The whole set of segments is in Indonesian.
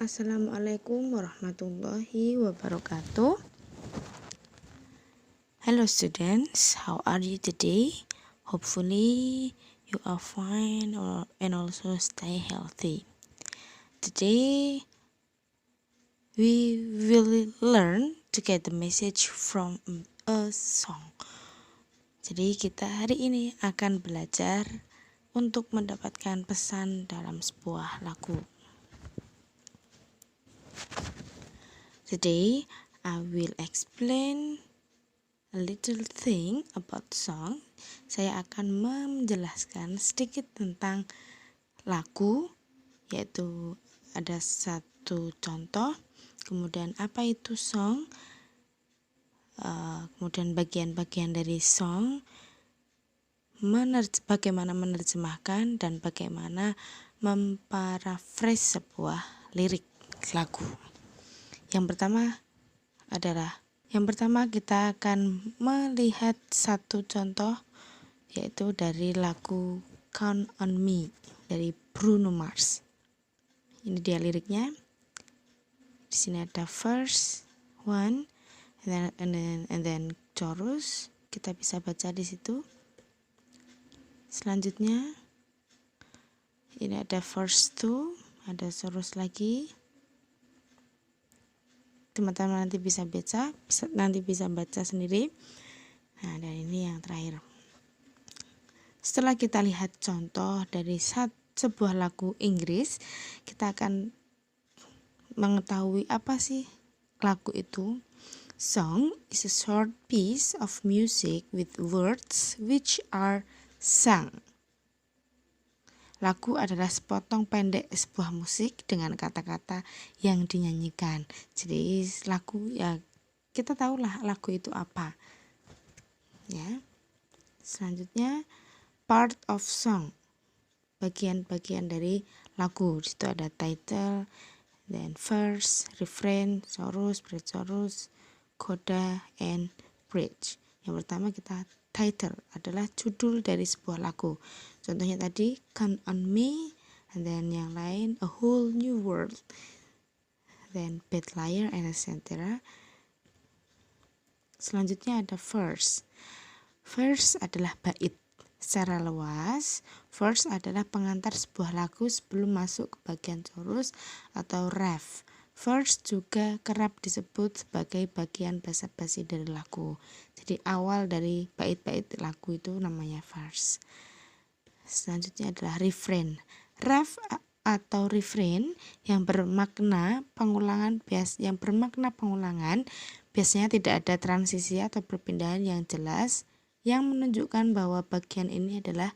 Assalamualaikum warahmatullahi wabarakatuh. Hello students, how are you today? Hopefully you are fine and also stay healthy. Today we will learn to get the message from a song. Jadi kita hari ini akan belajar untuk mendapatkan pesan dalam sebuah lagu. Today I will explain a little thing about song. Saya akan menjelaskan sedikit tentang lagu, yaitu ada satu contoh, kemudian apa itu song, kemudian bagian-bagian dari song, bagaimana menerjemahkan dan bagaimana memparaphrase sebuah lirik lagu. Yang pertama kita akan melihat satu contoh, yaitu dari lagu Count on Me dari Bruno Mars. Ini dia liriknya. Di sini ada verse 1 and then chorus. Kita bisa baca di situ. Selanjutnya ini ada verse 2, ada chorus lagi. Teman-teman nanti bisa baca sendiri. Nah, dan ini yang terakhir. Setelah kita lihat contoh dari sebuah lagu Inggris, kita akan mengetahui apa sih lagu itu. Song is a short piece of music with words which are sung. Lagu adalah sepotong pendek sebuah musik dengan kata-kata yang dinyanyikan. Jadi lagu, ya kita tahulah lagu itu apa. Ya. Selanjutnya part of song. Bagian-bagian dari lagu. Di situ ada title, then verse, refrain, chorus, pre-chorus, coda, and bridge. Yang pertama kita title adalah judul dari sebuah lagu. Contohnya tadi Count on Me, and then yang lain A Whole New World, then Bad Liar, and etc. Selanjutnya ada verse. Verse adalah bait. Secara luas, verse adalah pengantar sebuah lagu sebelum masuk ke bagian chorus atau ref. Verse juga kerap disebut sebagai bagian basa-basi dari lagu. Jadi awal dari bait-bait lagu itu namanya verse. Selanjutnya adalah refrain. Ref atau refrain yang bermakna pengulangan biasanya tidak ada transisi atau perpindahan yang jelas yang menunjukkan bahwa bagian ini adalah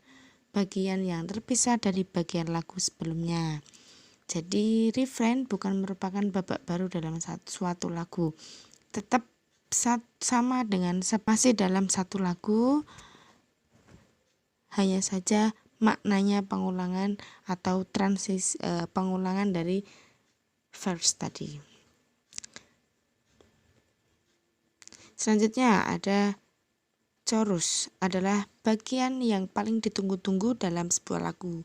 bagian yang terpisah dari bagian lagu sebelumnya. Jadi refrain bukan merupakan babak baru dalam suatu lagu. Tetap sama dengan masih dalam satu lagu, hanya saja maknanya pengulangan atau pengulangan dari verse tadi. Selanjutnya ada chorus, adalah bagian yang paling ditunggu-tunggu dalam sebuah lagu.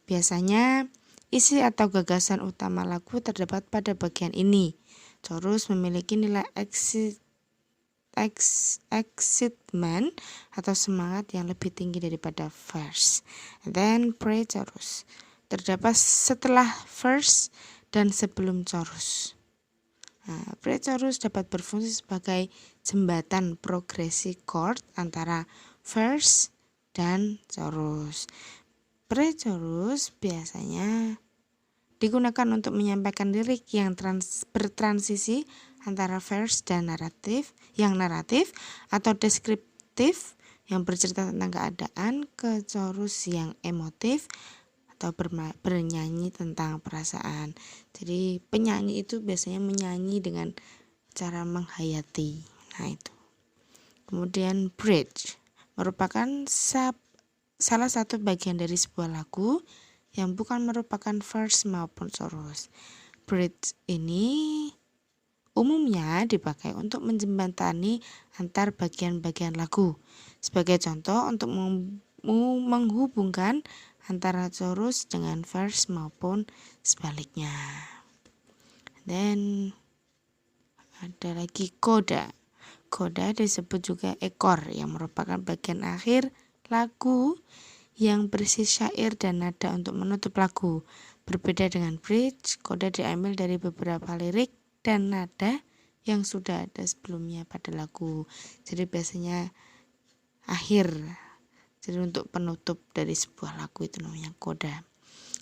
Biasanya isi atau gagasan utama lagu terdapat pada bagian ini. Chorus memiliki nilai excitement atau semangat yang lebih tinggi daripada verse. Then pre-chorus terdapat setelah verse dan sebelum chorus. Nah, pre-chorus dapat berfungsi sebagai jembatan progresi chord antara verse dan chorus. Pre-chorus biasanya digunakan untuk menyampaikan lirik yang bertransisi antara verse dan naratif atau deskriptif yang bercerita tentang keadaan, ke chorus yang emotif atau bernyanyi tentang perasaan. Jadi penyanyi itu biasanya menyanyi dengan cara menghayati. Nah itu. Kemudian bridge merupakan salah satu bagian dari sebuah lagu yang bukan merupakan verse maupun chorus. Bridge ini umumnya dipakai untuk menjembatani antar bagian-bagian lagu. Sebagai contoh, untuk menghubungkan antara chorus dengan verse maupun sebaliknya. Then ada lagi coda. Coda disebut juga ekor yang merupakan bagian akhir lagu yang berisi syair dan nada untuk menutup lagu. Berbeda dengan bridge, coda diambil dari beberapa lirik dan nada yang sudah ada sebelumnya pada lagu. Jadi biasanya akhir. Jadi untuk penutup dari sebuah lagu itu namanya coda.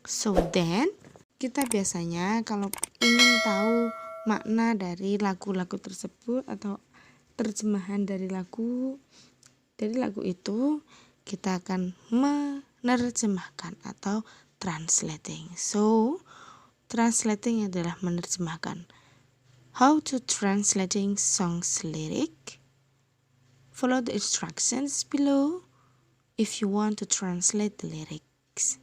So then, kita biasanya kalau ingin tahu makna dari lagu-lagu tersebut atau terjemahan dari lagu itu, kita akan menerjemahkan atau translating. So, translating adalah menerjemahkan. How to translating songs lyric? Follow the instructions below if you want to translate the lyrics.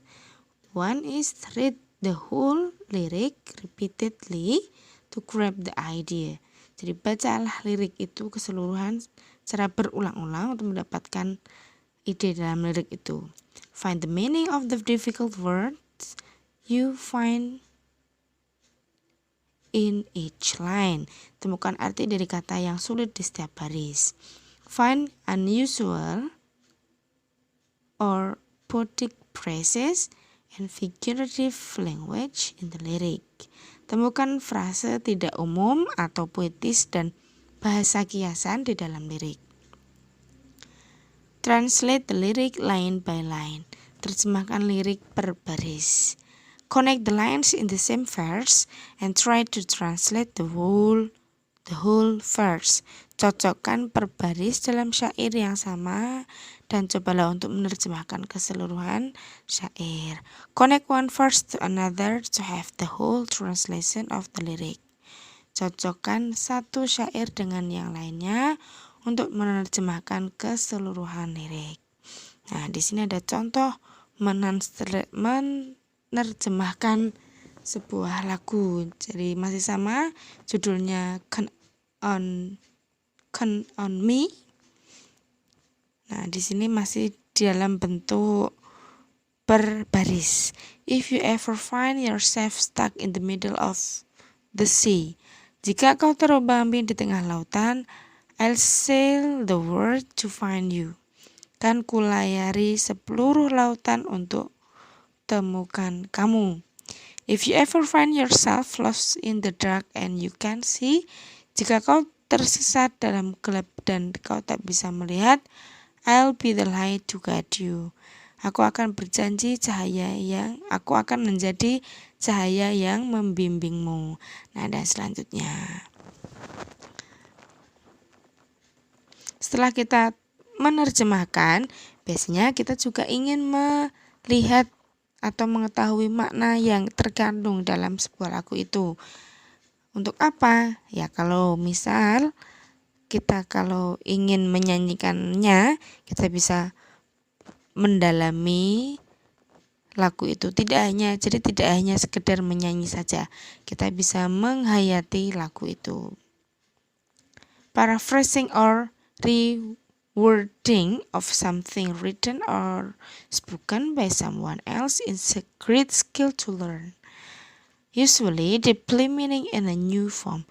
One is read the whole lyric repeatedly to grab the idea. Jadi bacalah lirik itu keseluruhan secara berulang-ulang untuk mendapatkan ide dalam lirik itu. Find the meaning of the difficult words you find in each line. Temukan arti dari kata yang sulit di setiap baris. Find unusual or poetic phrases and figurative language in the lyric. Temukan frase tidak umum atau puitis dan bahasa kiasan di dalam lirik. Translate the lyric line by line. Terjemahkan lirik per baris. Connect the lines in the same verse and try to translate the whole verse. Cocokkan per baris dalam syair yang sama dan cobalah untuk menerjemahkan keseluruhan syair. Connect one verse to another to have the whole translation of the lyric. Cocokkan satu syair dengan yang lainnya untuk menerjemahkan keseluruhan lirik. Nah, di sini ada contoh menerjemahkan sebuah lagu. Jadi masih sama, judulnya Count on Me. Nah, di sini masih dalam bentuk per baris. If you ever find yourself stuck in the middle of the sea. Jika kau terombang-ambing di tengah lautan, I'll sail the world to find you. Kan kulayari seluruh lautan untuk temukan kamu. If you ever find yourself lost in the dark and you can't see, jika kau tersesat dalam gelap dan kau tak bisa melihat, I'll be the light to guide you. Aku akan menjadi cahaya yang membimbingmu. Nah, dan selanjutnya. Setelah kita menerjemahkan, biasanya kita juga ingin melihat atau mengetahui makna yang terkandung dalam sebuah lagu itu. Untuk apa? Ya kalau misal kita kalau ingin menyanyikannya, kita bisa mendalami lagu itu. Tidak hanya sekedar menyanyi saja. Kita bisa menghayati lagu itu. Paraphrasing or rewording of something written or spoken by someone else is a great skill to learn. Usually, deeply meaning in a new form.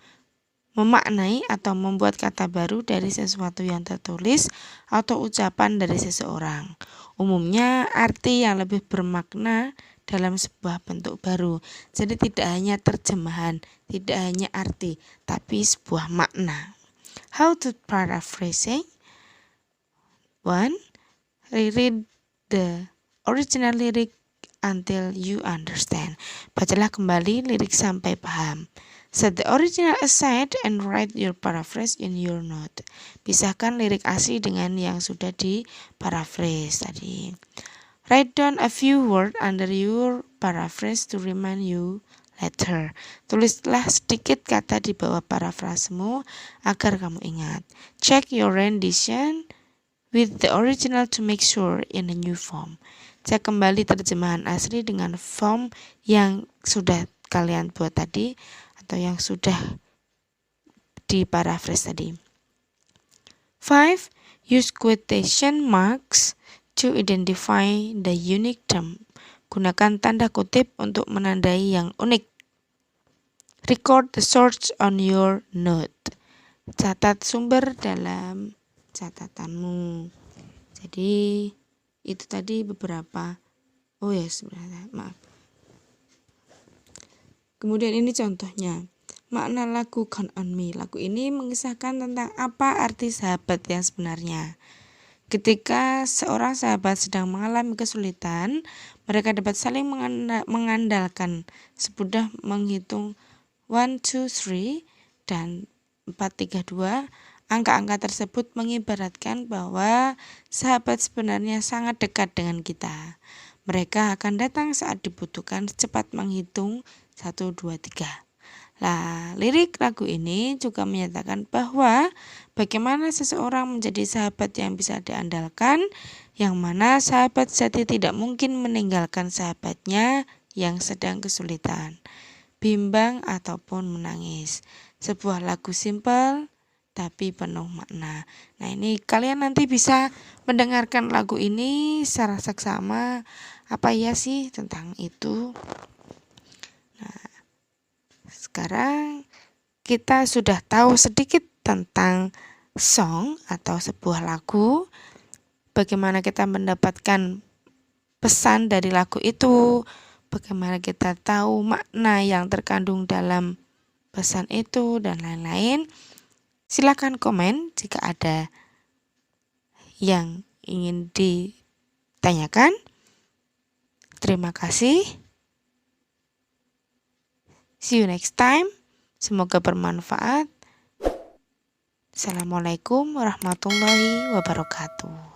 Memaknai atau membuat kata baru dari sesuatu yang tertulis atau ucapan dari seseorang. Umumnya arti yang lebih bermakna dalam sebuah bentuk baru. Jadi tidak hanya terjemahan, tidak hanya arti, tapi sebuah makna. How to paraphrasing? 1. Reread the original lyric until you understand. Bacalah kembali lirik sampai paham. Set the original aside and write your paraphrase in your note. Pisahkan lirik asli dengan yang sudah di-paraphrase tadi. Write down a few words under your paraphrase to remind you later. Tulislah sedikit kata di bawah parafrasemu agar kamu ingat. Check your rendition with the original to make sure in a new form. Cek kembali terjemahan asli dengan form yang sudah kalian buat tadi atau yang sudah diparaphrase tadi. 5. Use quotation marks to identify the unique term. Gunakan tanda kutip untuk menandai yang unik. Record the source on your note. Catat sumber dalam catatanmu. Jadi itu tadi beberapa. Oh ya, sebenarnya maaf. Kemudian ini contohnya. Makna lagu Count on Me. Lagu ini mengisahkan tentang apa arti sahabat yang sebenarnya. Ketika seorang sahabat sedang mengalami kesulitan, mereka dapat saling mengandalkan semudah menghitung 1, 2, 3 dan 4, 3, 2. Angka-angka tersebut mengibaratkan bahwa sahabat sebenarnya sangat dekat dengan kita. Mereka akan datang saat dibutuhkan, cepat menghitung 1, 2, 3. Nah, lirik lagu ini juga menyatakan bahwa bagaimana seseorang menjadi sahabat yang bisa diandalkan, yang mana sahabat sejati tidak mungkin meninggalkan sahabatnya yang sedang kesulitan, bimbang ataupun menangis. Sebuah lagu simpel tapi penuh makna. Nah, ini kalian nanti bisa mendengarkan lagu ini secara seksama. Apa ya sih tentang itu? Sekarang kita sudah tahu sedikit tentang song atau sebuah lagu, bagaimana kita mendapatkan pesan dari lagu itu, bagaimana kita tahu makna yang terkandung dalam pesan itu, dan lain-lain. Silakan komen jika ada yang ingin ditanyakan. Terima kasih. See you next time. Semoga bermanfaat. Assalamualaikum warahmatullahi wabarakatuh.